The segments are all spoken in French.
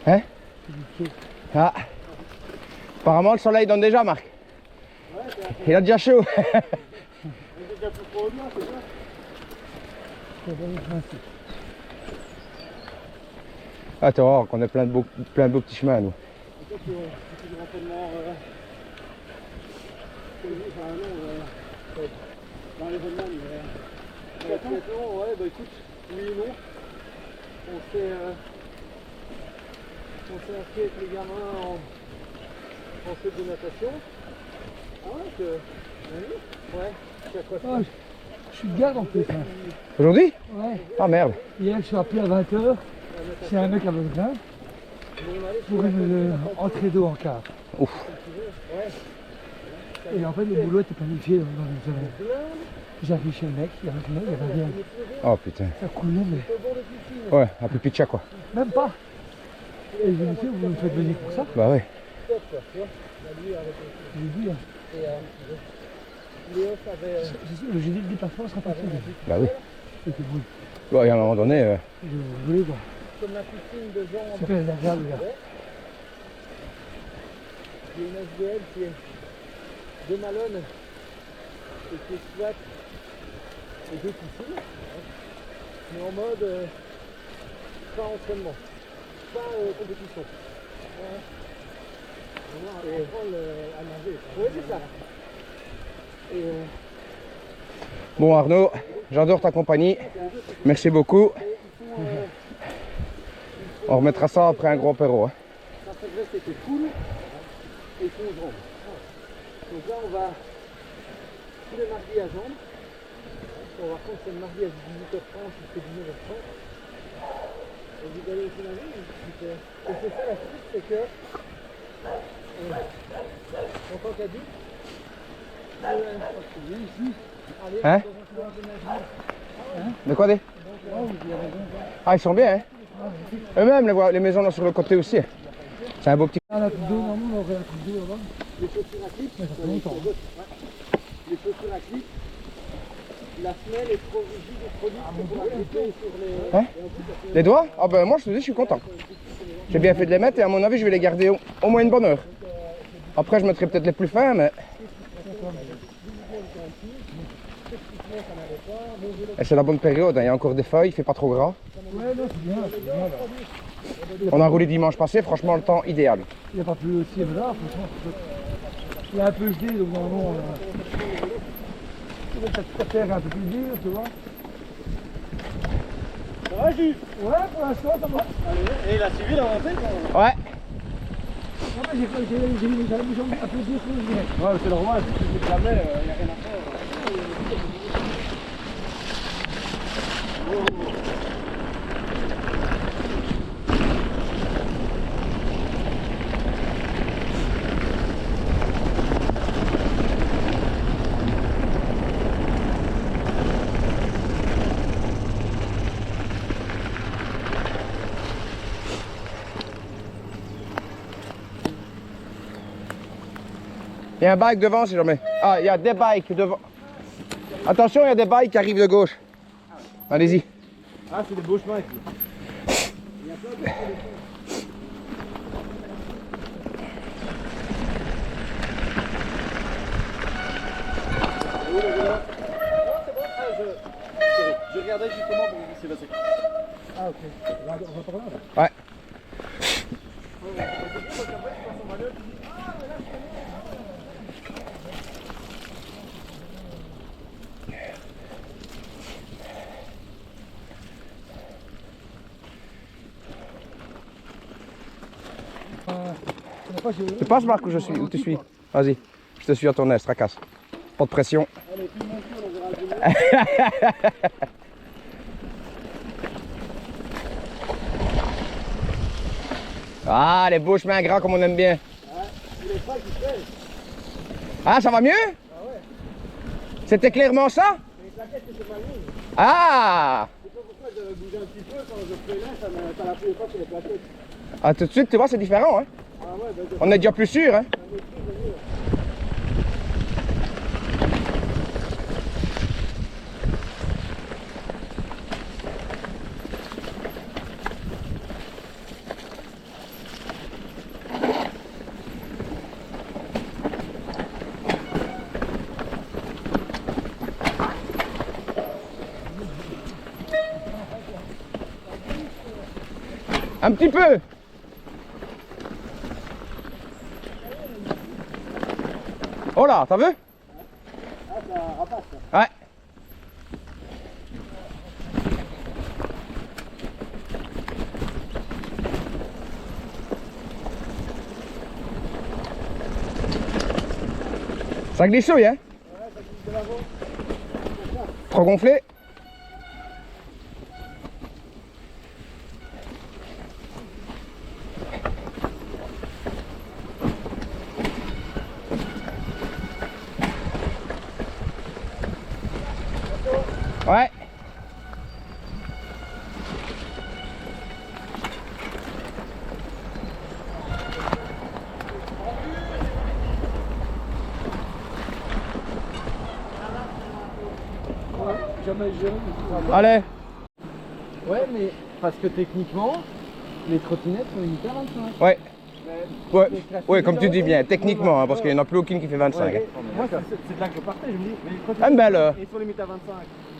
Hein? Ah. Apparemment le soleil donne déjà, Marc. Il a déjà chaud. Ah, tu vas voir qu'on a plein de beaux petits chemins, nous. Dans l'événement, ouais, bah écoute, oui et non. On s'est inscrit avec les gamins en club de natation. Ah ouais, ouais, tu as quoi ça? Je suis de garde en plus. Hein. Aujourd'hui? Ouais. Ah merde. Hier, je suis appelé à 20h. C'est un mec à besoin pour une entrée d'eau en quart. Ouf. Et en fait, le boulot était planifié dans une semaine. J'arrive chez le mec, il n'y avait rien. Oh putain. Ça coulait, mais. Ouais, un peu pitcha quoi. Même pas. Et je me suis dit, vous me faites venir pour ça? Bah ouais. J'ai dit, hein. Le jeudi de déplacement sera pas prévu. Bah oui. C'était beau. Bon, et à un moment donné. Je voulais voir. Comme la piscine de Jean. Super agréable, là. Il y a une SBL qui est de Malone et qui exploite les deux piscines, mais en mode pas entraînement, pas compétition. Et apprendre à nager. Oui, c'est ça. Et Bon Arnaud, j'adore ta compagnie. Merci beaucoup. On remettra ça après un gros apéro. Hein. ça progresse était cool et ils font aux jambes. Donc là on va tous les mardis à jambes. On va voir quand c'est le mardi à 18h30 jusqu'à 19h30. Et vous allez aussi nager. Et c'est ça la chose, c'est que en tant qu'adulte, Hein? De quoi des? Ah, ils sont bien, hein? Eux-mêmes, les maisons là sur le côté aussi. C'est un beau petit... Ah, la coupe d'eau, normalement, on aurait la coupe d'eau là-bas. les chaussures à clip, Mais ça fait longtemps. les chaussures à clip, la semelle est trop rigide et trop lisse pour la clipper sur les... Hein? Les doigts? Ah ben moi je te dis, je suis content. J'ai bien fait de les mettre et à mon avis je vais les garder au moins une bonne heure. Après je mettrai peut-être les plus fins, mais... Et c'est la bonne période, hein. Il y a encore des feuilles, il fait pas trop gras. Ouais, non, c'est bien, là. On a roulé dimanche passé, franchement le temps idéal. Il n'y a pas plus aussi, mais là, franchement, il est un peu gelé, donc normalement, la terre est un peu plus dure, tu vois. Ça va, Jules? Ouais, pour l'instant, ça va. Allez, et il a suivi la montée quand... Ouais. Non, mais j'ai mis les jambes un peu dures, je dirais. Ouais, c'est normal, si tu sais jamais, il n'y a rien à faire. Il y a un bike devant si jamais. Ah, il y a des bikes devant. Attention, il y a des bikes qui arrivent de gauche. Allez-y. Ah, c'est des beaux chemins ici. Il y a plein de je regardais justement pour vous Sébastien. Ah, ok. On va par là, là. Ouais. Tu passes Marc où je suis, où tu suis? Vas-y, je te suis à ton aise, tracasse. Pas de pression. Ah, les beaux chemins gras comme on aime bien. Ah, ça va mieux? C'était clairement ça? Ah! Je sais pas pourquoi j'avais bougé un petit peu quand je freinais, ça l'a fait pas sur les plaquettes. Ah, tout de suite, tu vois, c'est différent, hein? Ah On est déjà plus sûr, hein. Un petit peu. Oh là, t'as vu? Ah, ça rapace. Ouais. Ça glissouille, hein? Ouais, ça glisse de l'avant. Trop gonflé. Ouais. Jamais jeune. Allez. Ouais, mais parce que techniquement, les trottinettes sont limitées à 25. Ouais. Mais Ouais. les classiques, Ouais, comme tu dis bien, ouais, techniquement, hein, parce qu'il n'y en a plus aucune qui fait 25. ouais, hein. moi, c'est de là que je partais, je me dis, mais les Ah, trottinettes, ben là. ils sont limités à 25.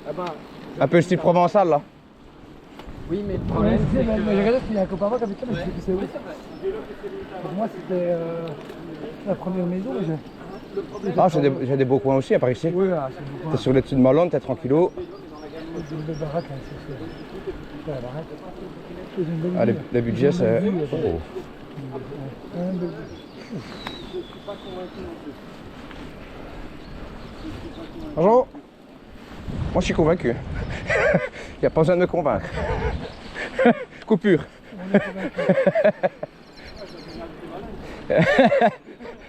Ah ben, Un peu style provençal là. oui, mais le Ouais, problème, je sais, c'est que... mais j'ai regardé qu'il y a un copain qui habite là, mais je sais plus c'est où. Oui, c'est vrai. Pour moi, c'était la première maison. Mais Ah, j'ai des beaux coins aussi à par ici. oui, ah, c'est beaucoup. T'es sur le dessus de Malone, t'es tranquillo. C'est une belle baraque, hein, c'est la baraque. C'est une belle Ah, vue, le budget c'est une c'est. belle vue, Oh. ouais, une belle vue. Bonjour. Moi je suis convaincu. Il n'y a pas besoin de me convaincre. Coupure.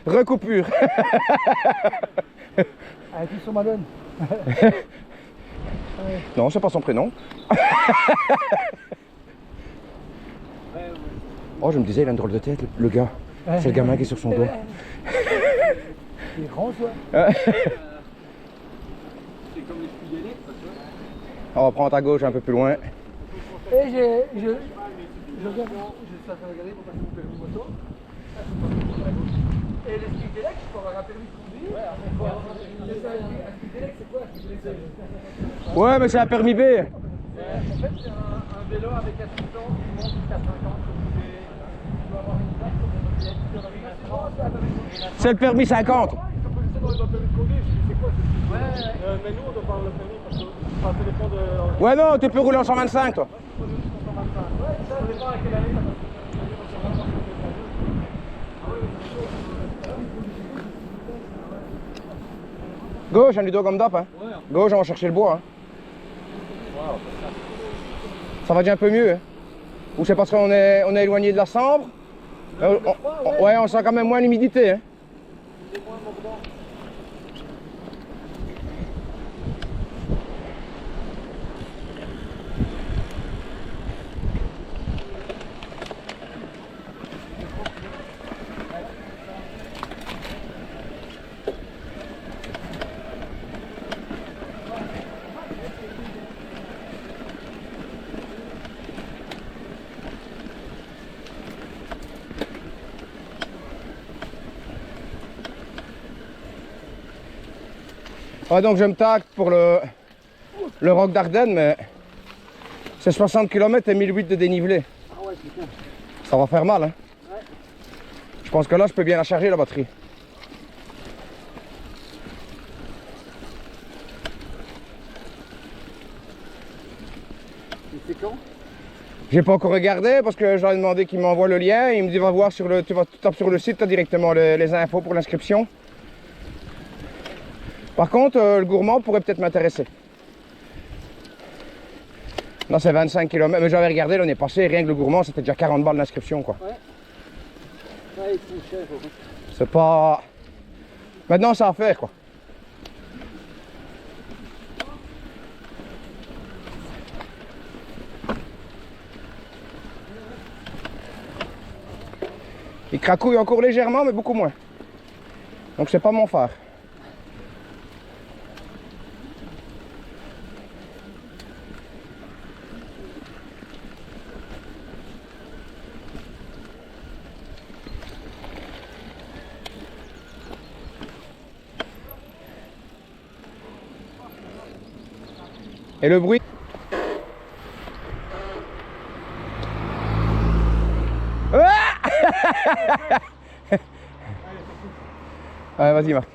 Recoupure. Ah, tu sur Malone. Non, c'est pas son prénom. Oh, je me disais, il a une drôle de tête, le gars. C'est le gamin qui est sur son dos. Il est grand, toi. On va prendre à gauche un peu plus loin. Et je regarde, je suis en train de regarder pour passer mon permis moto. Et le speed delec, il faut avoir un permis de conduire. Ouais, un speed delec, c'est quoi un speed delec? Ouais, mais c'est un permis B. En fait, c'est un vélo avec assistance qui monte jusqu'à 50. Tu dois avoir une place pour une assurance. C'est le permis 50. Ils sont positionnés dans le permis de conduire. Je dis, c'est quoi ce truc? Ouais. Mais nous, on doit parler le permis parce que ça dépend de... Ouais, non, tu peux rouler en 125, toi. Ouais, ça dépend à quelle année. Gauche, un Ludo comme d'hab, hein. Gauche, on va chercher le bois. Hein. Ça va déjà un peu mieux. Hein. Ou c'est parce qu'on est éloigné de la Sambre. Ouais, on sent quand même moins l'humidité. Hein. Ouais, donc je me tacte pour le Roc d'Ardennes, mais c'est 60 km et 1008 de dénivelé. Ah ouais, putain. Ça va faire mal. Hein. Ouais. Je pense que là, je peux bien la charger, la batterie. Et c'est quand? J'ai pas encore regardé parce que j'avais demandé qu'il m'envoie le lien. Il me dit va voir sur le, tu tapes sur le site, tu as directement les infos pour l'inscription. Par contre, le gourmand pourrait peut-être m'intéresser. Là, c'est 25 km. Mais j'avais regardé l'année passée, rien que le gourmand, c'était déjà 40 balles d'inscription, quoi. Ouais. Ouais, ils sont chers. Ouais. C'est pas... Maintenant, c'est à faire, quoi. Il cracouille encore légèrement, mais beaucoup moins. Donc c'est pas mon phare. Et le bruit. Allez, vas-y Marc.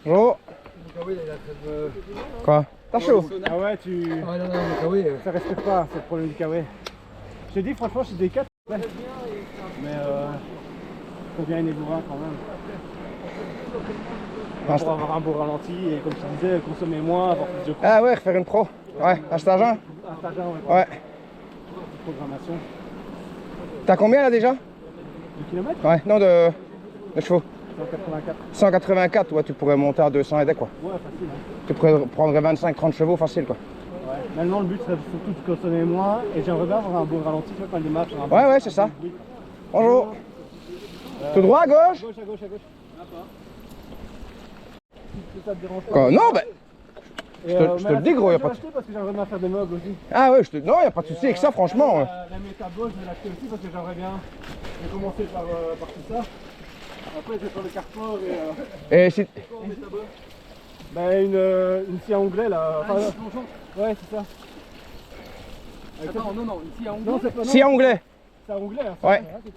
Bonjour. Quoi? T'as chaud? Ah ouais, Ah non, non, mais Kawi, ça respire pas, c'est le problème du kawaii. Je t'ai dit, franchement, c'est des 4. Mais faut bien aimer bourrin quand même. Pour avoir un beau ralenti et comme tu disais, consommer moins, avoir plus de coûts. Ah ouais, refaire une pro. Ouais, un stage 1. Un stage 1, Ouais. Programmation. T'as combien là déjà? De kilomètres? Ouais, non de chevaux. 184. 184, ouais, tu pourrais monter à 200 et des quoi. Ouais, facile. Hein. Tu prendrais 25-30 chevaux facile quoi. Ouais. Maintenant, le but serait surtout de consommer moins et j'aimerais bien avoir un beau ralenti, tu vois, quand il démarre. Ouais, ouais, c'est ça. Bonjour. Tout droit à gauche? À gauche, à gauche, à gauche. Ça te dérange pas? Quoi? Non, ben. Je te le dis gros, y'a pas de... parce que j'aimerais bien faire des meubles aussi. Ah ouais, non, y'a pas de souci avec ça, franchement. La métabo, je vais l'acheter aussi parce que j'aimerais bien commencer par tout ça. Après, je vais faire le carport et... Et si... Ben une scie à onglet là. Enfin, ouais, c'est ça. Attends, non, ici à onglet. Non, c'est pas... Si anglais. C'est à onglet, hein. Ouais. C'est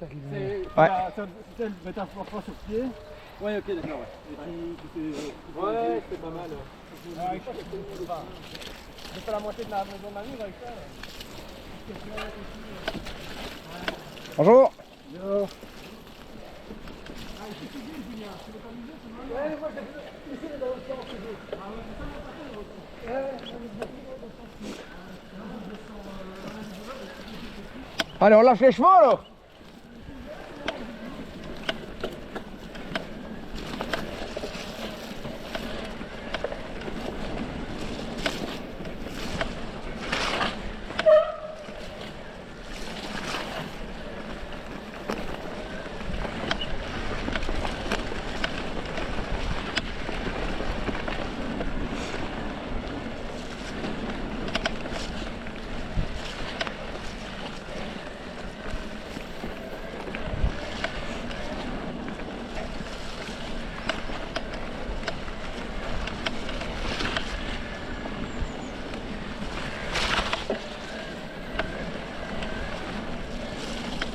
celle de mettre un forfait sur pied. Ouais, ok, d'accord. Ouais, c'est pas mal. J'ai fait la moitié de la maison de ma mère avec ça. Bonjour. Yo. Allez, on lâche les chevaux alors.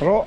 Bonjour.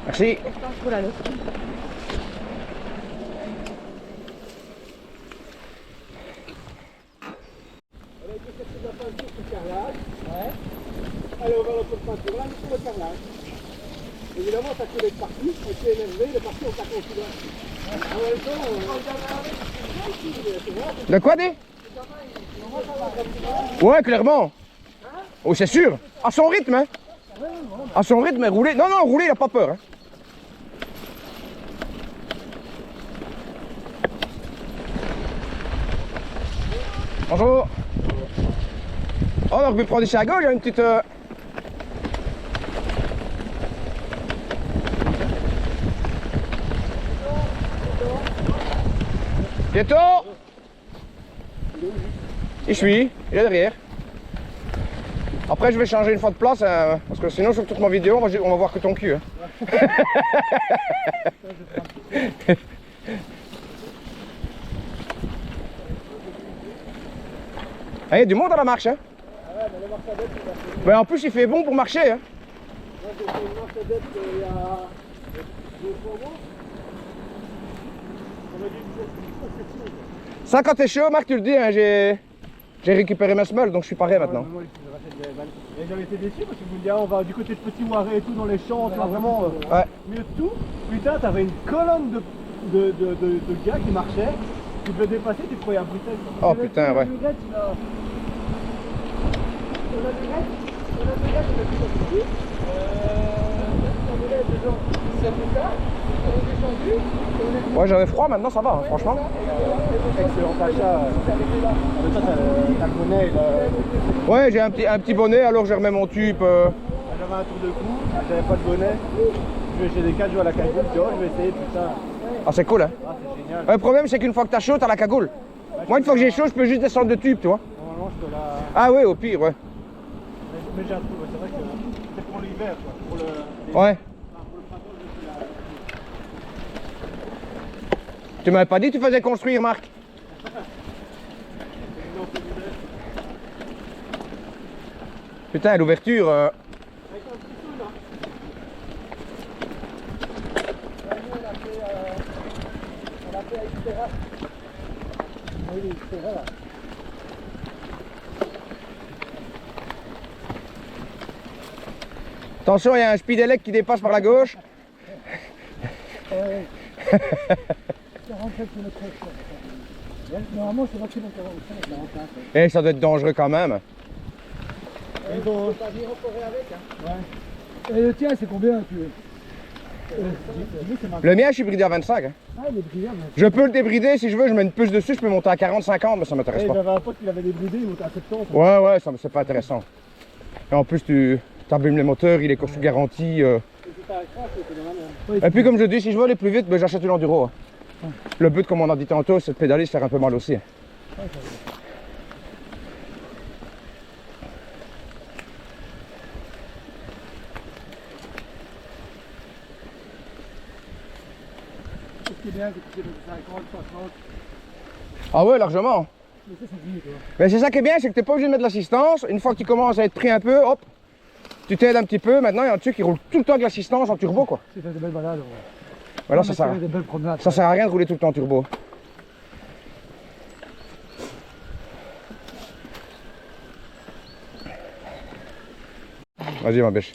Merci. Allez, on va dans cette peinture là, sur le carrelage. Évidemment, ça coule être parti, et puis énervé, il est parti, on s'accroche là. En même temps, De quoi dit? Ouais, clairement. Oh, c'est sûr. À son rythme, hein. À son rythme, rouler. Non, non, rouler, il a pas peur. Hein. Bonjour. Oh, on aurait pu prendre ici à gauche, il y a une petite... Bientôt. Il suit, il est derrière. Après je vais changer une fois de place, parce que sinon sur toute ma vidéo on va voir que ton cul. Hein. Il y a du monde à la marche. Hein. mais le marche à bête, il a fait. Ben, en plus, il fait bon pour marcher. Hein. Moi, j'ai fait une marche à bête il y a 2-3 mois. On m'a dit que c'est chaud. Ça, quand t'es chaud, Marc, tu le dis, hein, j'ai récupéré ma semelle, donc je suis paré maintenant. Moi, je rachète des balles. Et j'avais été déçu parce que vous me dites, on va du côté de Petit Ouaré et tout dans les champs, tu vois, vraiment Ouais. mieux de tout. Putain, t'avais une colonne de gars qui marchaient, tu devais dépasser, tu te croyais à Bruxelles. Oh putain, ouais. Ouais, j'avais froid, maintenant ça va, hein, franchement. Excellent achat. Mais toi, t'as le bonnet et le... Ouais, j'ai un petit bonnet, alors je remets mon tube. J'avais un tour de cou, j'avais pas de bonnet. Je vais chez des 4 jours à la cagoule, tu vois, je vais essayer, putain. Ah, c'est cool, hein. Ah, c'est génial. Le problème, c'est qu'une fois que t'as chaud, t'as la cagoule. Moi, une fois que j'ai chaud, je peux juste descendre de tube, tu vois. Normalement, je peux la... Ah, ouais, au pire, ouais. Mais j'ai un truc, c'est vrai que c'est pour l'hiver, quoi. Pour le... Ouais. Tu m'avais pas dit que tu faisais construire, Marc? Putain, l'ouverture. Attention, il y a un Spidelec qui dépasse par la gauche. 47 km/h. Normalement, c'est maximum 45, 45. Et ça doit être dangereux quand même. Ils ont... Et le tien, c'est combien tu Le mien, je suis bridé à 25. Hein. Ah, il est brillable. Je peux le débrider si je veux, je mets une puce dessus, je peux monter à 40-50, mais ça m'intéresse pas. J'avais un pote qui l'avait débridé, il montait à 70. Ouais, ouais, ça c'est pas intéressant. Et en plus, tu abîmes les moteurs, il est sous garantie. Et puis, comme je dis, si je veux aller plus vite, ben, j'achète une enduro. Hein. Le but, comme on a dit tantôt, c'est de pédaler, se faire un peu mal aussi. Ce qui est bien, c'est que tu fais 50, 60. Ah ouais, largement. Mais ça, c'est mieux, toi. Mais c'est ça qui est bien, c'est que t'es pas obligé de mettre l'assistance. Une fois que tu commences à être pris un peu, hop, tu t'aides un petit peu. Maintenant, il y a un truc qui roule tout le temps avec l'assistance en turbo, quoi. C'est faire des belles balades. Voilà, ça sert, des belles promenades. ça sert à rien de rouler tout le temps en turbo. Vas-y, ma bêche.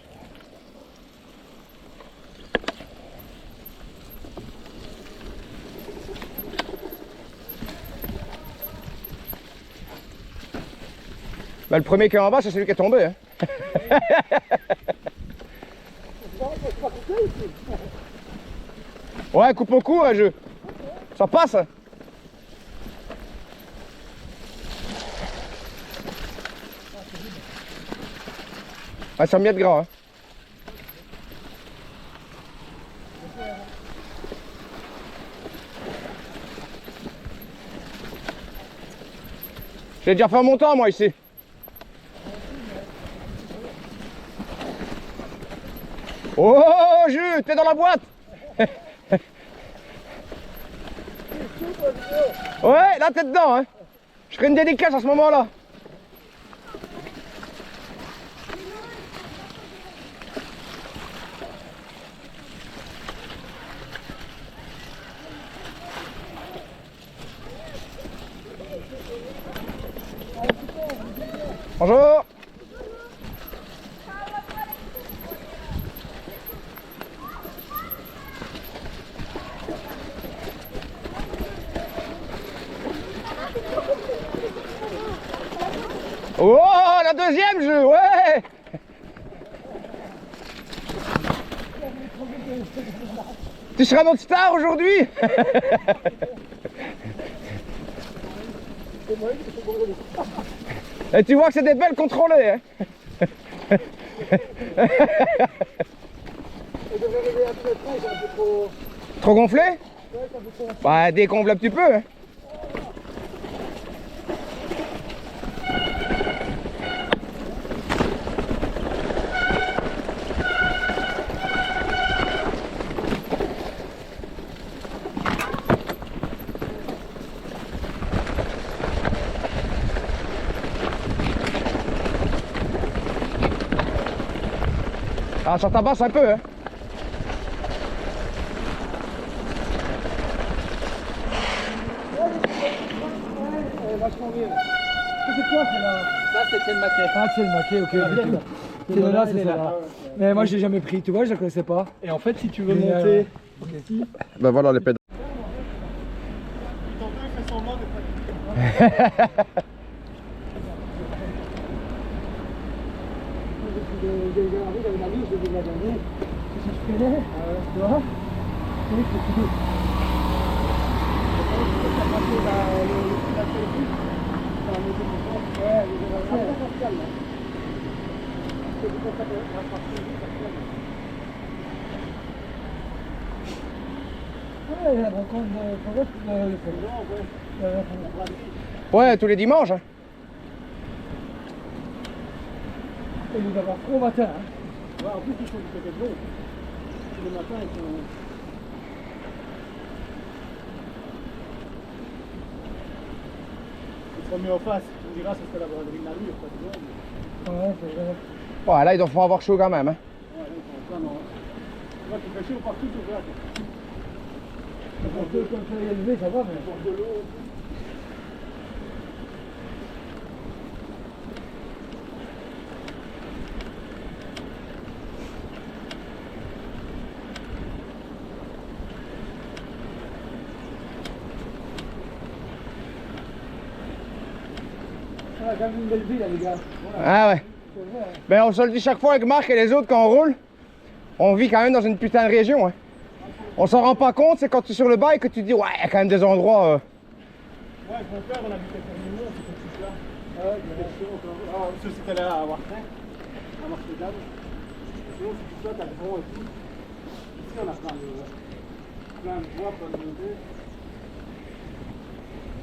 Bah, le premier qui est en bas, c'est celui qui est tombé. Hein. Ouais, coupe au cou, un jeu. Ça passe. Ah, c'est un miette gras. Hein. J'ai déjà fait un montant, moi, ici. Oh, jus, t'es dans la boîte. Ouais, là, t'es dedans. Hein. Je ferai une dédicace à ce moment-là. Bonjour. Oh, la deuxième jeu, ouais. Tu seras notre star aujourd'hui. Et tu vois que c'est des belles contrôlées. Hein. Trop gonflé? Bah, dégonfle un petit peu. Hein. Ah, ça tabasse un peu, hein. Vachement bien. C'est quoi celle-là? Ça, c'est une maquette. Ah, c'est le maquet, ok. C'est là, c'est ça. Mais moi, je l'ai jamais pris, tu vois, je la connaissais pas. Et en fait, si tu veux Mais, monter ok. Ben voilà les pédales. Tantôt, il fait semblant de pas. Ouais, la rencontre de Ouais, tous les dimanches, hein. il nous avoir trop au matin. Hein. Ouais, en plus, ils sont du côté de l'eau. Le matin, ils sont. Ils seront mis en face. Tu me diras, c'est la braderie de la rue, pas de l'eau. Ouais, c'est vrai. Ouais, là, ils doivent avoir chaud quand même, hein. Ouais, là, ils sont vraiment. Là, tu fais chaud partout, tu vois. Un peu comme ça élevé, ça va, mais. Pour de l'eau. Ah, quand même une belle vie, là, les gars. Ah ouais. C'est vrai. Hein. Ben on se le dit chaque fois avec Marc et les autres quand on roule. On vit quand même dans une putain de région, hein. On s'en rend pas compte, c'est quand tu es sur le bike que tu te dis ouais, il y a quand même des endroits. Ouais, avec mon père, on habitait pour Mignon, c'était tout là. Ouais, il y avait chaud encore. Ah, ça c'était là à Wartin, à Marseille-Dame. Sinon, c'est tout ça, t'as le vent et tout. Ici, on a plein de bois, plein de montées.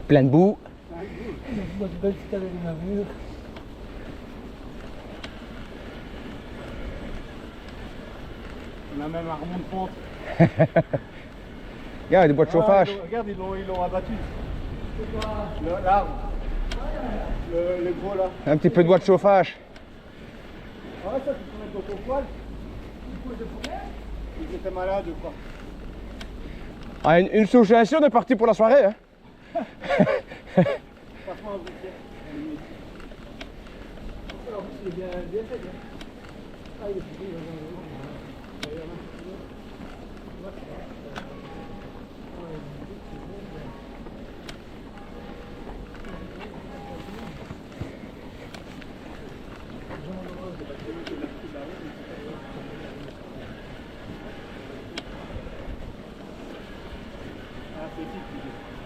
Plein de boue. Plein de boue. Une belle petite allée de navire. On a même un remont de pente. Il y a des bois de chauffage. Regarde, ils l'ont abattu. L'arbre. Le gros là. Un petit peu de bois de chauffage. Ouais, ça, tu peux mettre dans ton poil. Ils étaient malades ou quoi? Ah, une sous-gestion, on est parti pour la soirée, hein. Franchement, un briquet. En plus, il est bien fait, bien. Ah, il est petit,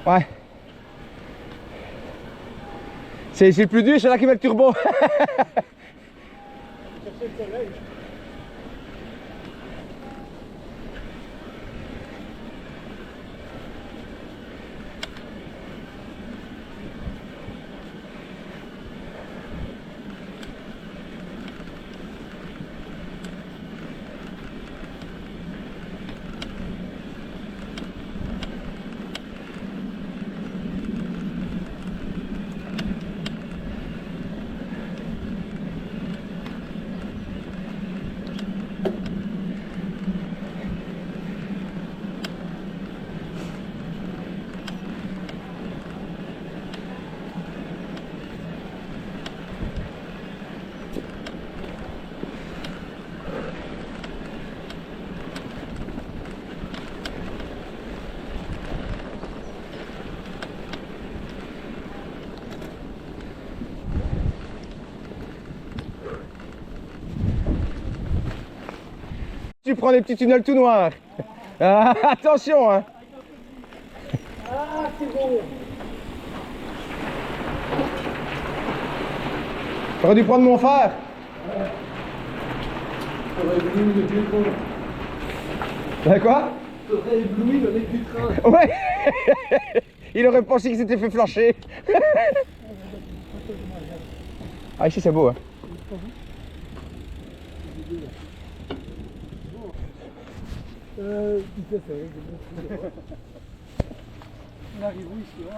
Ouais. C'est le plus dur, c'est là qui met le turbo. Chercher le soleil. Tu prends des petits tunnels tout noirs. Ah, attention, hein. Ah, c'est bon. J'aurais dû prendre mon phare. T'aurais ébloui le vieux con. T'as quoi? T'aurais ébloui le mec du train. Ouais. Il aurait pensé qu'il s'était fait flancher. Ah, ici c'est beau, hein. Tu sais, c'est on arrive où ici? Ah,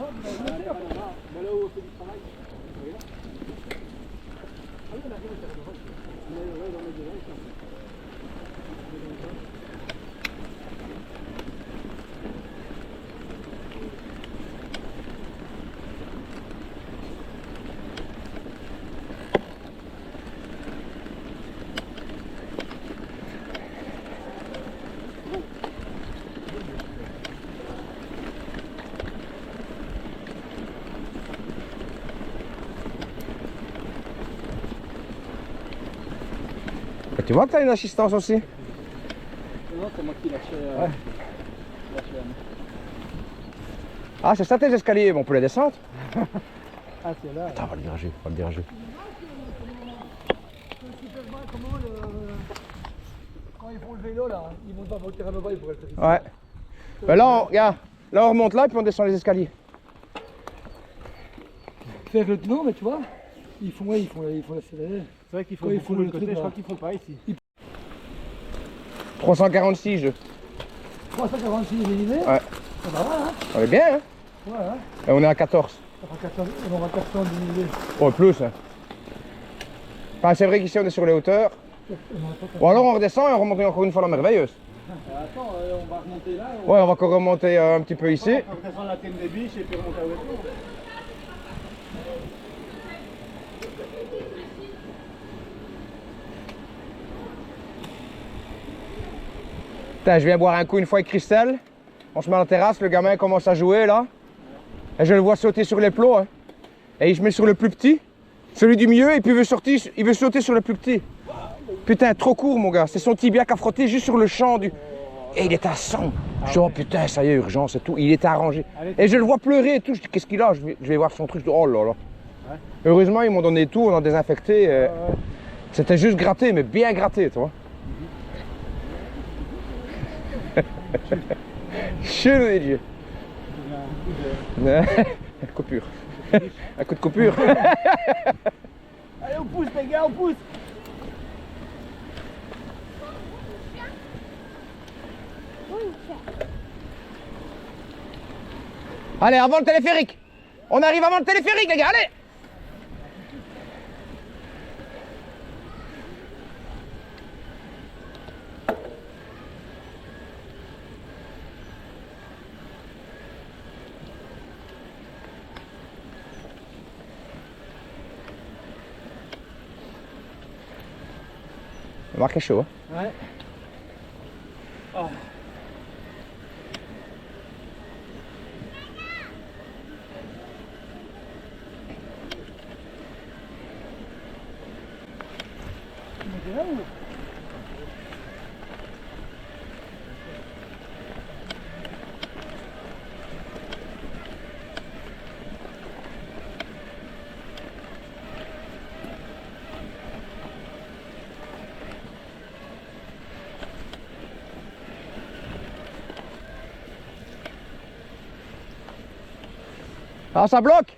Bah là où on fait du travail. Regarde. Ah oui, on arrive à faire le reste. On est dans les deux là. Et tu vois que t'as une assistance aussi? Non, c'est moi qui lâchais. Ah, c'est ça tes escaliers, bon, on peut les descendre? Ah, c'est là. Attends, on va le virager, on va le virager. Quand ils font le vélo là, ils montent pas pour le terrain de bas, ils pourraient le faire. Ouais. Ben là, regarde, là on remonte là et puis on descend les escaliers. Faire le non, mais tu vois, ils font l'accélérer. C'est vrai qu'il faut Ouais, il beaucoup faut le le côté, truc, je crois là. qu'ils font pas ici. 346 jeux. 346 mm. Ouais. Ça va, hein? On est bien, hein? Ouais, hein? Et on est à 14. On aura 410 mm. Oh, plus, hein. Enfin, c'est vrai qu'ici on est sur les hauteurs. Ou alors on redescend et on remonte encore une fois la merveilleuse. Attends, on va remonter là. Ouais, on va encore remonter un petit peu ici. On descend la thème des biches et puis on monte à Weston. Putain, je viens boire un coup une fois avec Christelle. On se met à la terrasse, le gamin commence à jouer là. Et je le vois sauter sur les plots. Hein. Et il se met sur le plus petit, celui du milieu, et puis il veut sauter sur le plus petit. Putain, trop court mon gars. C'est son tibia qui a frotté juste sur le champ du... Et il est à 100. Je dis, oh putain, ça y est, urgence et tout. Il était arrangé. Et je le vois pleurer et tout. Je dis, qu'est-ce qu'il a? Je vais voir son truc. Je dis, oh là là. Ouais. Heureusement, ils m'ont donné tout, on a désinfecté. C'était juste gratté, mais bien gratté, tu vois. Chelou les dieux. Coupure. Un coup de coupure. Allez, on pousse les gars, on pousse. Allez, avant le téléphérique. On arrive avant le téléphérique, les gars, allez. Marc est chaud. Hein. Ouais. Oh. Ah, ça bloque.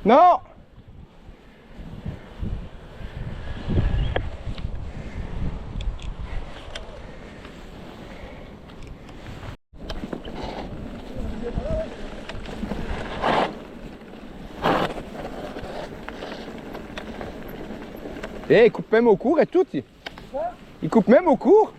Non. Et il coupe même au cours et tout. Il coupe même au cours.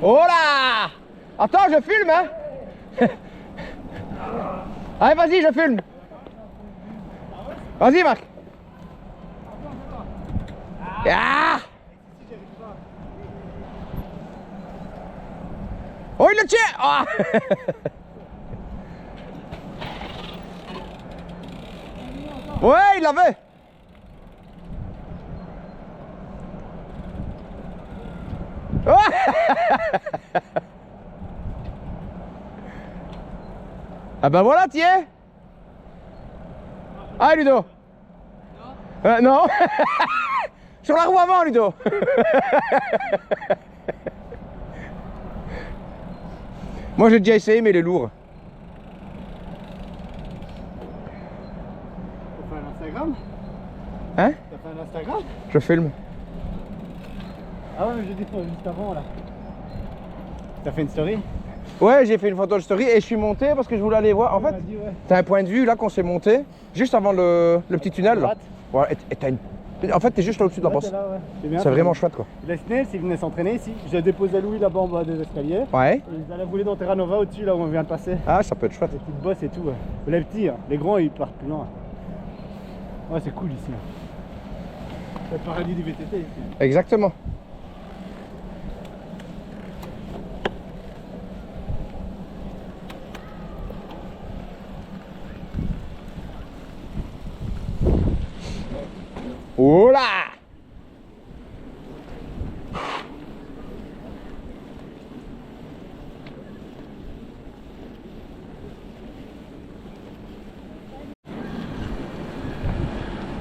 Oh là! Attends, je filme, hein! Allez, vas-y, je filme! Vas-y, Marc! Ah! Oh, il le tient! Ah! Ouais, il l'avait! Ah ben voilà, t'y es. Ah Ludo. Non. Non. Sur la roue avant, Ludo. Moi j'ai déjà essayé, mais il est lourd. T'as fait un Instagram? Hein? T'as fait un Instagram? Je filme. Ah ouais, mais je dis pas juste avant là. T'as fait une story? Ouais, j'ai fait une photo de story et je suis monté parce que je voulais aller voir. En fait, Dit, ouais. t'as un point de vue là qu'on s'est monté juste avant le petit tunnel. Là. Droite. Ouais, et t'as une En fait, t'es juste là au-dessus de la bosse. C'est vraiment chouette quoi. Les Snails, ils venaient s'entraîner ici. J'ai déposé Louis là-bas en bas des escaliers. Ouais. Ils allaient rouler dans Terra Nova au-dessus, là où on vient de passer. Ah, ça peut être chouette. Les petites bosses et tout. Ouais. Les petits, hein. Les grands, ils partent plus loin. Ouais, c'est cool ici. C'est le paradis du VTT ici. Exactement. Oh là!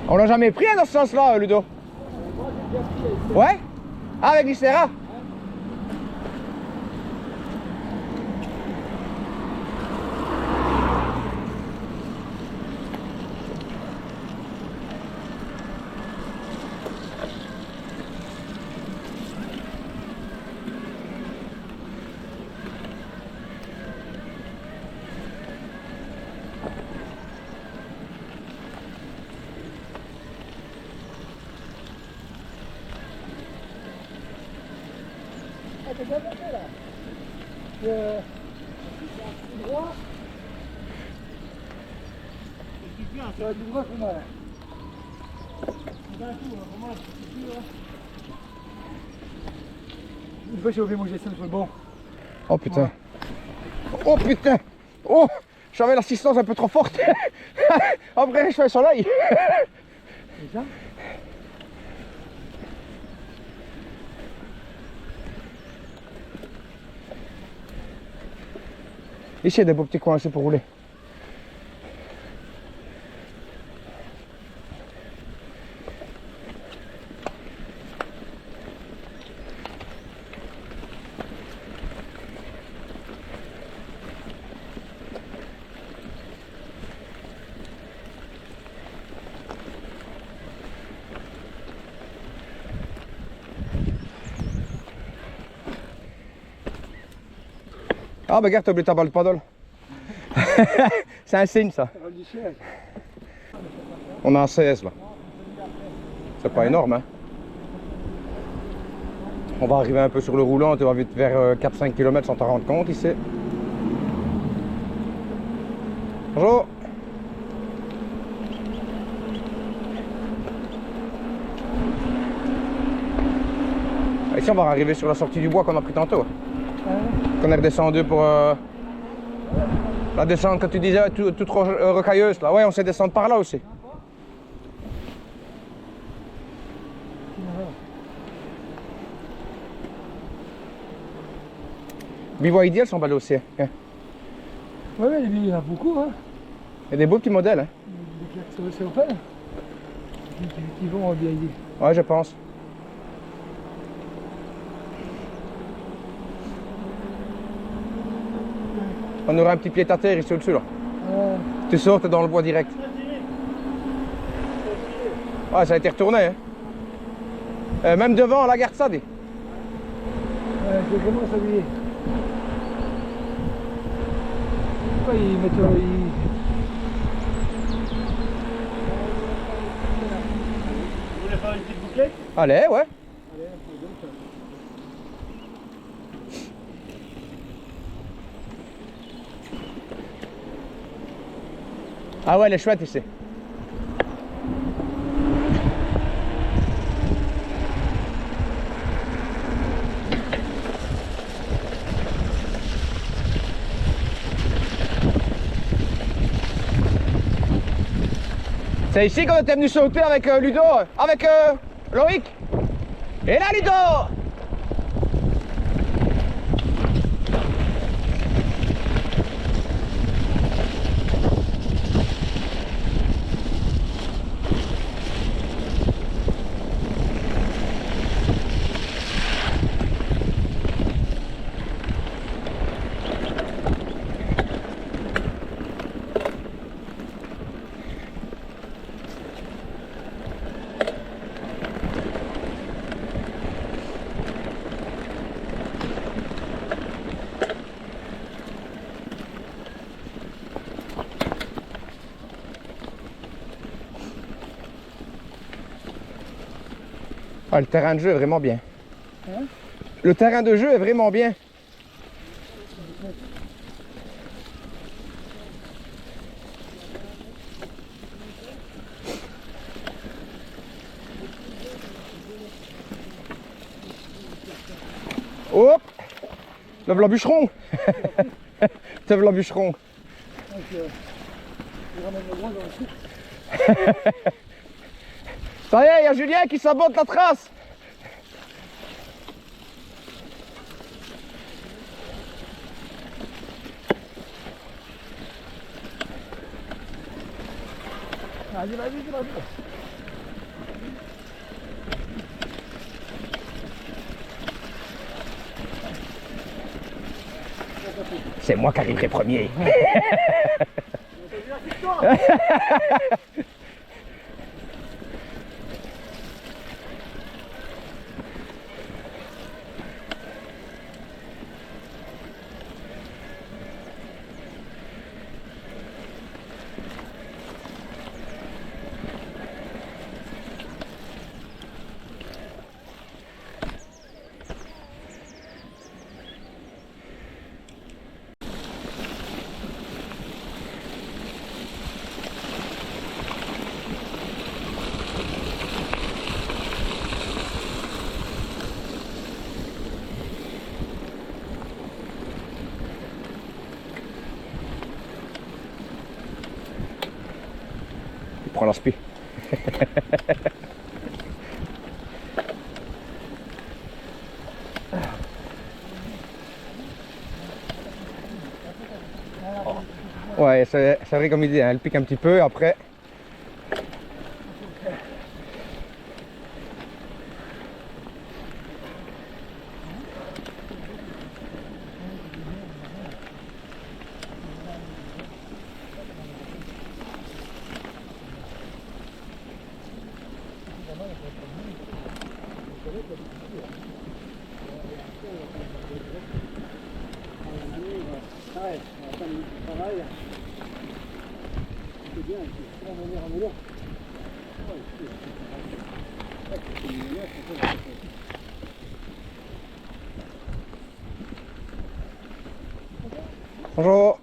On l'a jamais pris dans ce sens-là, Ludo. Ouais? Ah, avec l'Istera? T'es bien monté là. Tout droit. C'est bien, ça va tout droit, c'est mal. D'un coup, vraiment, c'est sûr. Une fois j'ai oublié mon GSM sur le banc. Oh putain. Oh putain. Oh, j'avais l'assistance un peu trop forte. Après, je fais un soleil. Déjà? Ici, il y a des beaux petits coins aussi pour rouler. Ah bah regarde, t'as oublié ta balle de paddle. C'est un signe ça. On a un 16 là. C'est pas énorme hein. On va arriver un peu sur le roulant, tu vas vite vers 4-5 km sans t'en rendre compte ici. Bonjour. Ici on va arriver sur la sortie du bois qu'on a pris tantôt. Qu'on est redescendu pour la descente, quand tu disais toute rocailleuse là. Ouais, on s'est descendu par là aussi. Bivois idéal sont balles aussi. Hein. Ouais, mais il y en a beaucoup, hein. Il y a des beaux petits modèles. Hein. Des claques sur le fel qui vont bien aider. Ouais, je pense. On aura un petit pied à terre ici au-dessus là. Tu sors, t'es dans le bois direct. Ouais, ça a été retourné. Hein. Même devant, la garde ça dit. Je commence à oublier. Pourquoi ils mettent... Vous voulez faire une petite bouclette? Allez, ouais. Ah ouais, elle est chouette ici. C'est ici qu'on était venu sauter avec Ludo, avec Loïc. Et là Ludo! Ah, le terrain de jeu est vraiment bien. Hein? Le terrain de jeu est vraiment bien. Hop! Le v'là bûcheron! Te v'là bûcheron! Donc, je ramène le droit dans le truc. Ça y est, il y a Julien qui sabote la trace! Vas-y, vas-y, vas-y. C'est moi qui arriverai premier. Il prend l'aspect. Ouais, c'est vrai comme il dit, hein, elle pique un petit peu après. Bonjour.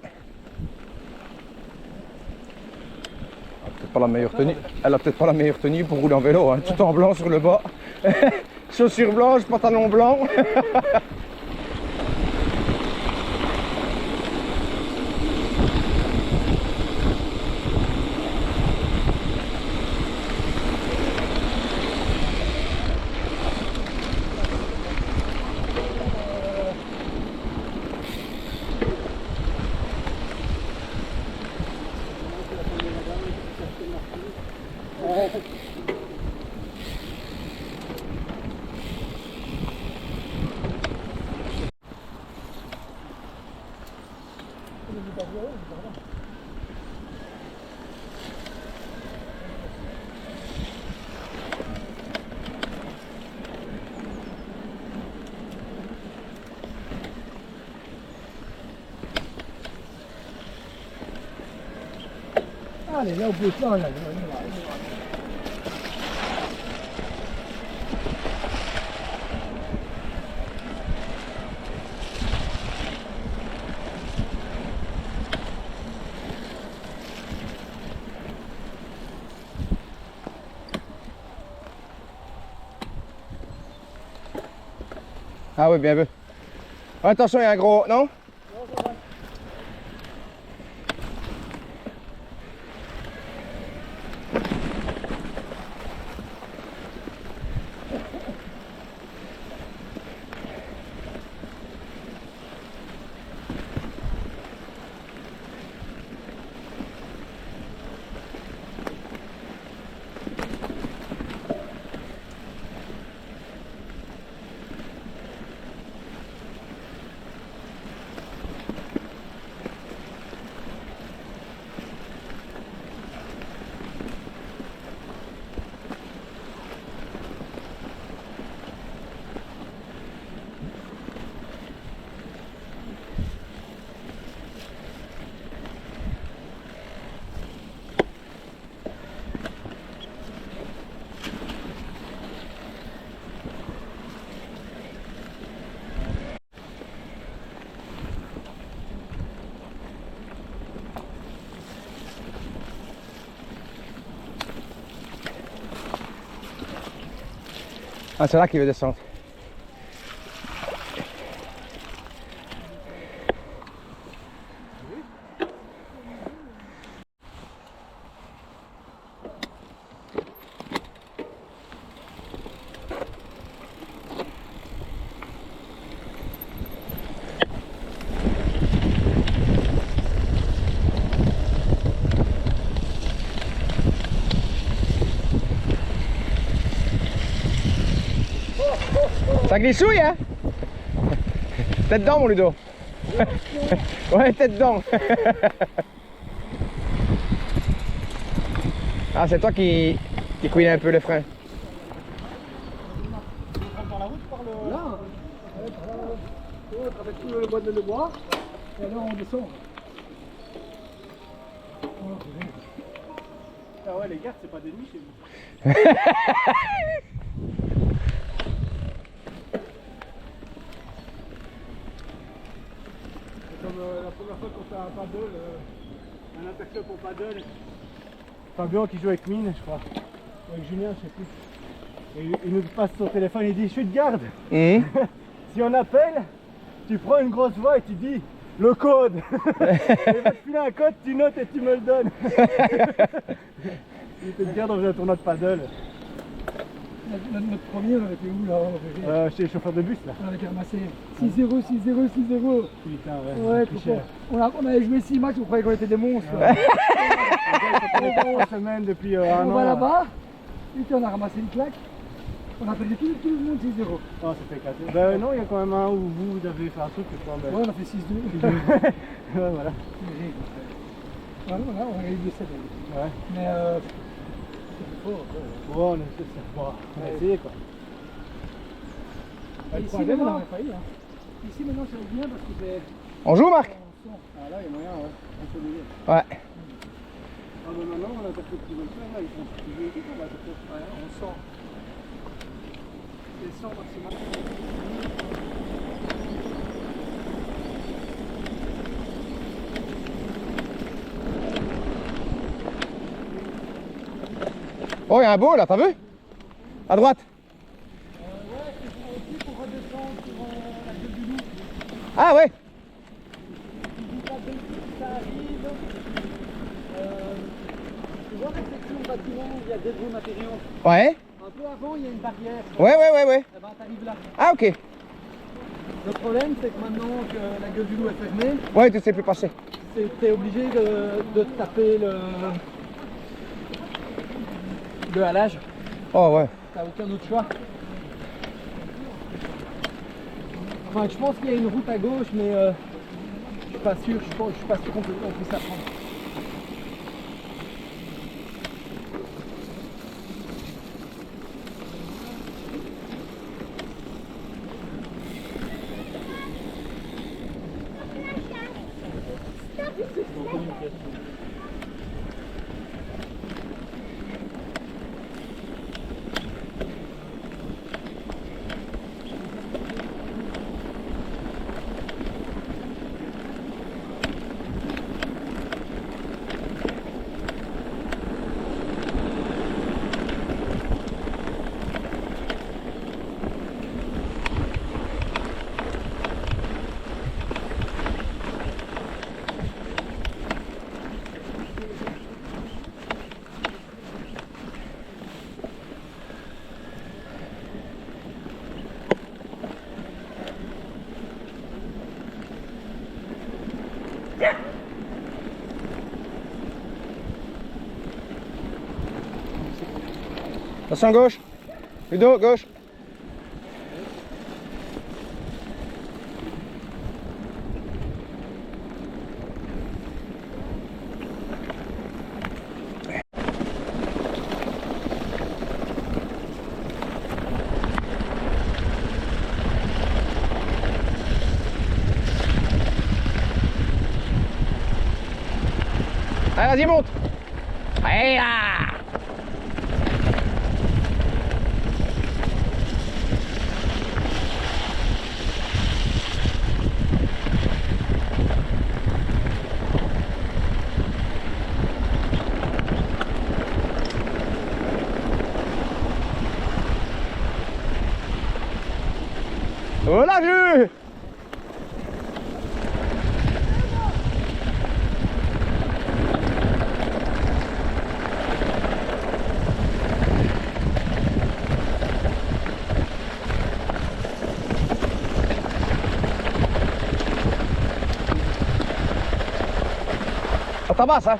Peut-être pas la meilleure tenue. Elle a peut-être pas la meilleure tenue pour rouler en vélo, hein. Tout en blanc sur le bas. Chaussures blanches, pantalon blanc. Allez, là, au bout de là, là. Ah oui, bien vu. Attention, il y a un gros... Non? Ah, c'est là qu'il veut descendre. Ça glissouille, hein? Tête dedans, mon Ludo. Ouais, tête dedans. Ah, c'est toi qui couine un peu le frein. Là, on traverse tout le bois de bois, et alors on descend. Ah ouais, les gars, c'est pas des nuits chez vous. Comme la première fois qu'on fait un paddle, un interclub au paddle. Fabien qui joue avec Mine, je crois. Ou avec Julien, je sais plus. Et il nous passe son téléphone, il dit je suis de garde. Si on appelle, tu prends une grosse voix et tu dis le code. Il va te filer un code, tu notes et tu me le donnes. Il était de garde, on faisait un tournoi de paddle. Notre premier, on était où là? Chez les chauffeurs de bus là. On avait ramassé 6-0, 6-0, 6-0. Putain, Ouais, trop fort. On avait joué 6 matchs, on croyait qu'on était des monstres. Ça fait 11 semaines depuis un an. On va là-bas, et puis on a ramassé une claque. On a perdu tout le monde 6-0. Oh, ça fait 4. Ben non, il y a quand même un où vous avez fait un truc que je crois. Ouais, on a fait 6-2. Ouais, voilà. Voilà, on a eu 2-7. Ouais. Mais c'est fort. Bon, on a essayé quoi. Ici maintenant, ici maintenant ça va bien parce que c'est... On joue, Marc? Ah là, il y a moyen, ouais. On peut l'aider. Ouais. Ah ben maintenant, on a interprété ce qu'ils veulent faire, là, ils font ce qu'ils veulent, on va interpréter. Ouais, on sent. C'est 100 maximal. Oh, il y a un beau là, t'as vu? À droite. Ouais, c'est aussi pour redescendre sur la gueule du loup. Ah ouais. Ça arrive. Tu vois cette section de bâtiment où il y a des gros matériaux. Ouais. Un peu avant, il y a une barrière. Ouais. Eh ben, t'arrives là. Ah ok. Le problème, c'est que maintenant que la gueule du loup est fermée, Ouais, tu sais plus passer. t'es obligé de taper le halage. Oh ouais. T'as aucun autre choix. Enfin, je pense qu'il y a une route à gauche, mais je suis pas sûr. Je suis pas sûr qu'on puisse la prendre. Attention gauche. Ludo, gauche. Allez, vas-y, monte. Allez là. Voilà, jus. Ça tabasse, hein?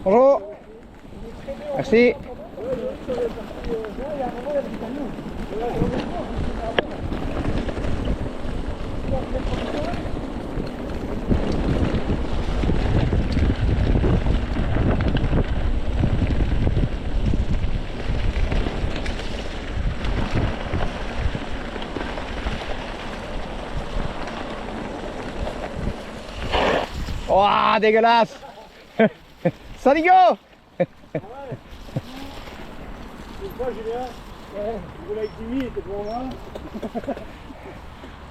Bonjour. Merci. Ouah, dégueulasse. Salut go. Une fois, Julien, je voulais avec Jimmy, il était pour moi.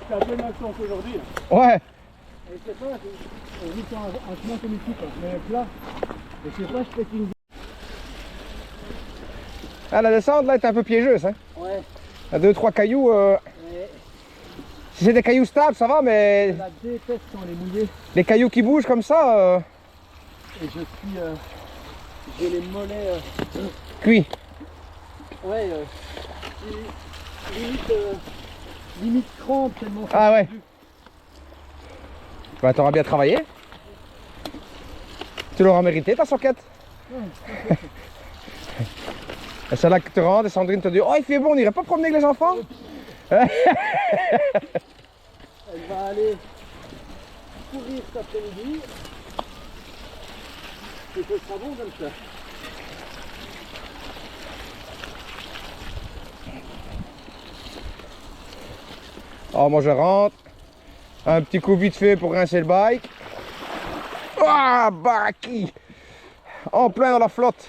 C'est un peu ma chance aujourd'hui. Ouais. Et je sais pas, on vit sur un chemin comme ici, quoi. Mais plat. Et je sais pas, je pète une. Ah, la descente là est un peu piégeuse, hein. Ouais. Il y a 2-3 cailloux. Ouais. Si c'est des cailloux stables, ça va, mais Je la déteste quand on est mouillé. les cailloux qui bougent comme ça, Et je suis. J'ai les mollets. cuits. Ouais. Limite crampe tellement. Ah ouais. Bah, t'auras bien travaillé. Tu l'auras mérité ta soquette. Et c'est là que tu rentres et Sandrine te dit: oh, il fait bon, on irait pas promener avec les enfants? Elle va aller courir cet après-midi. Et ce sera bon comme ça. Alors moi je rentre. Un petit coup vite fait pour rincer le bike. Ah, baraki! En plein dans la flotte.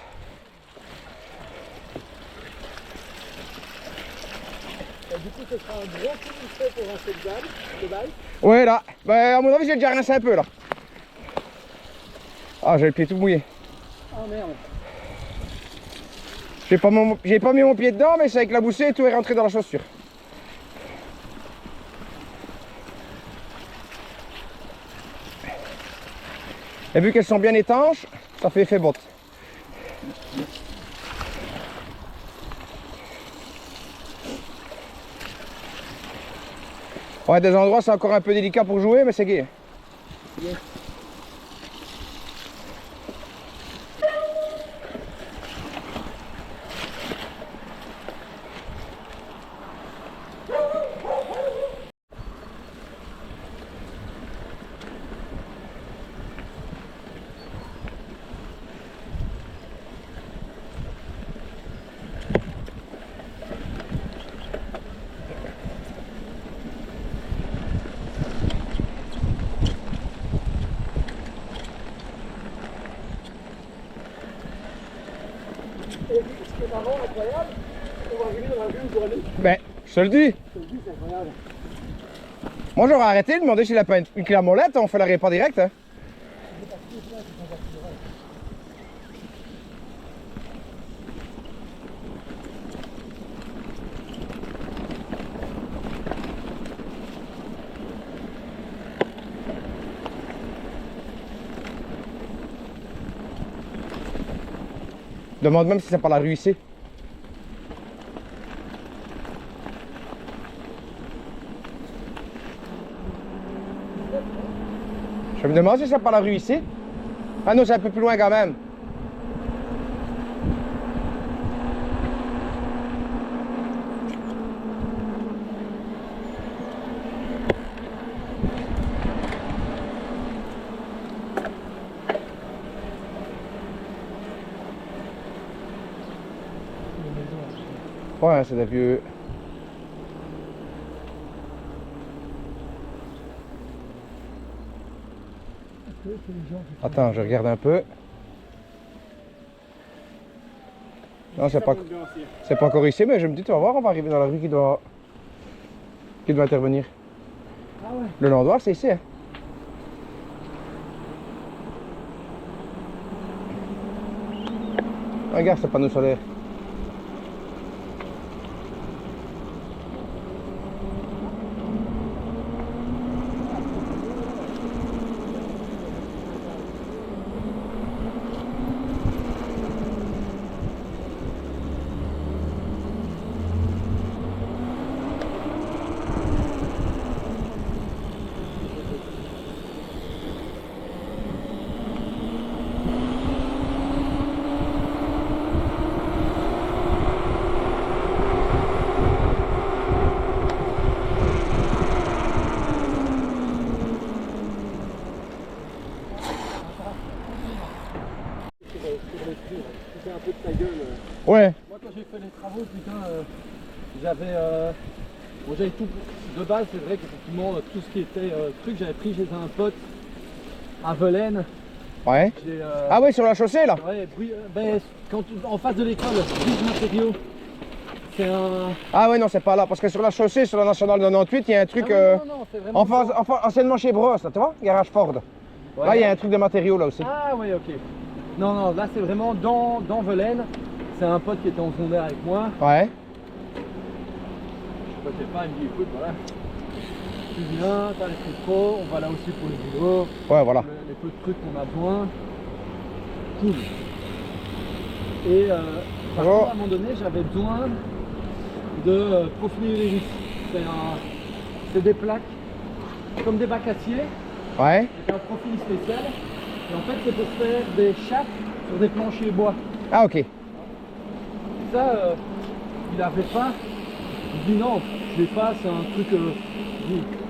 Et du coup, ce sera un gros coup vite fait pour rincer le bike. Ouais là. Bah, à mon avis j'ai déjà rincé un peu là. Ah, j'ai le pied tout mouillé. Ah merde. J'ai pas mis mon pied dedans, mais c'est avec la boussée, tout est rentré dans la chaussure. Et vu qu'elles sont bien étanches, ça fait effet botte. Ouais, des endroits c'est encore un peu délicat pour jouer, mais c'est gai. Yes. Et ce qui est marrant, incroyable, on va arriver dans la vue où on aller. Ben, je te le dis. Je te le dis, c'est incroyable. Moi j'aurais arrêté de demander s'il a pas une clé à molette, on fait l'arrêt pas direct. Hein. Demande même si c'est par la rue ici. Je me demande si c'est par la rue ici. Ah non, c'est un peu plus loin quand même. Ouais, c'est des vieux. Attends, je regarde un peu. Non, c'est pas encore ici, mais je me dis, tu vas voir, on va arriver dans la rue qui doit intervenir. Ah ouais. Le Landois, c'est ici. Hein. Regarde ce panneau solaire. C'est un peu de ta gueule. Ouais. Moi quand j'ai fait les travaux, putain, j'avais bon, j'avais tout de base. C'est vrai qu'effectivement tout ce qui était truc, j'avais pris chez un pote à Velaine. Ouais. Ah ouais, sur la chaussée là. Ouais, ben, en face de l'école, Brise Matériaux. C'est un... Ah ouais, non, c'est pas là, parce que sur la chaussée, sur la nationale 98, il y a un truc non, c'est vraiment... anciennement chez Bros, là, tu vois, garage Ford. Ouais. Là, il y a un truc de matériaux là aussi. Ah ouais, ok. Non, là c'est vraiment dans Velaine. C'est un pote qui était en secondaire avec moi. Ouais. Je ne pas, il me dit écoute, voilà. Tu viens, t'as les trucs pro, on va là aussi pour le boulot. Ouais, voilà. Les peu de trucs qu'on a besoin. Cool. Et par contre, à un moment donné, j'avais besoin de profiler les vis. C'est des plaques comme des bacs acier. Ouais. Avec un profil spécial. Et en fait, c'est pour faire des chapes sur des planchers bois. Ah, ok. Ça, il avait pas. Il dit non, je l'ai pas, c'est un truc.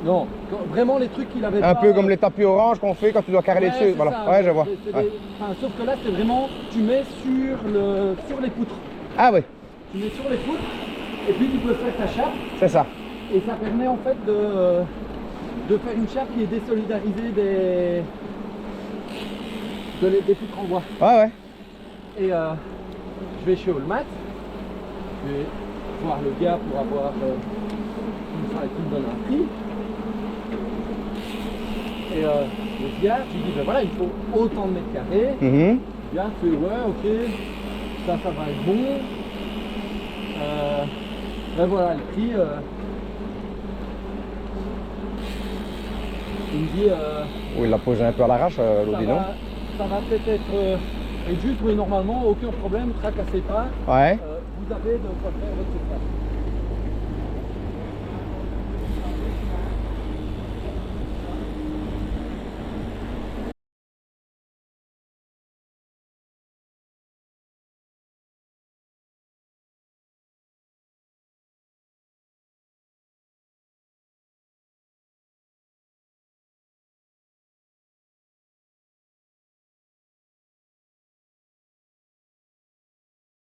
Non, vraiment les trucs qu'il avait pas. Un peu comme les tapis orange qu'on fait quand tu dois carreler Ouais, dessus. c'est Voilà. ça. Ouais, je vois. Enfin, sauf que là, c'est vraiment. Tu mets sur les poutres. Ah, oui, Tu mets sur les poutres, et puis tu peux faire ta chape. c'est ça. Et ça permet en fait de faire une chape qui est désolidarisée des poutres en bois. Ouais, ouais. Et je vais chez Allmat, je vais voir le gars pour avoir qui me donne un prix. Et le gars, je lui dis ben voilà, il faut autant de mètres carrés. Mhm. Le gars fait ouais, ok, ça va être bon. Ben voilà, le prix. Il me dit Oui, il l'a posé un peu à l'arrache, l'Audi, non? ça va peut-être être réduit, oui, normalement, aucun problème, tracassez pas. Ouais. Vous avez de quoi faire votre spectacle.